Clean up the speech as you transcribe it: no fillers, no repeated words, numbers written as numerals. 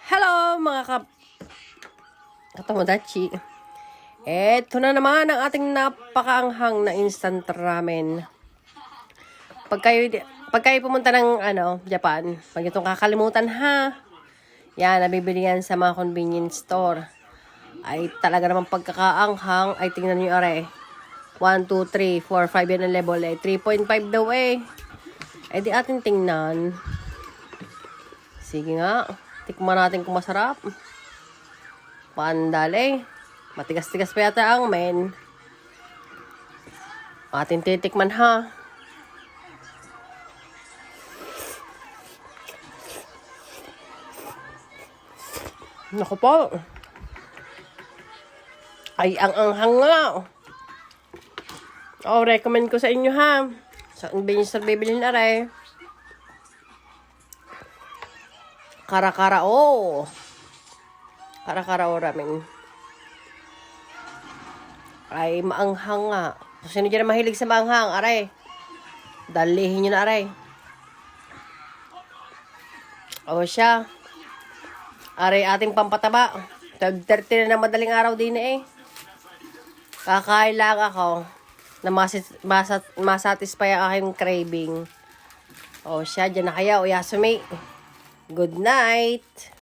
Hello mga katomodachi. Eto na naman ang ating napakaanghang na instant ramen. Pag kayo pumunta ng Japan, pag itong kakalimutan ha. Yan, nabibili yan sa mga convenience store. Ay talaga naman pagkakaanghang, ay tingnan niyo are. 1, 2, 3, 4, 5 yan ang level eh. 3.5 daw eh. Eh di atin tingnan. Sige nga. Tikman natin kung masarap. Pandali. Matigas-tigas pa yata ang men. Atin titikman ha. Naku po. Ay, ang anghang nga. Oh, recommend ko sa inyo ha. Sa convenience store bibili na rin. Kara-kara o. Kara-kara o ramen. Ay, maanghang nga. Sino dyan na mahilig sa maanghang? Aray. Dalihin nyo na aray. O siya. Aray ating pampataba. 12:30 na ng madaling araw din eh. Kakain lang ako na masatisfy ang aking craving. O siya, dyan na kaya. O Yasumi. Good night.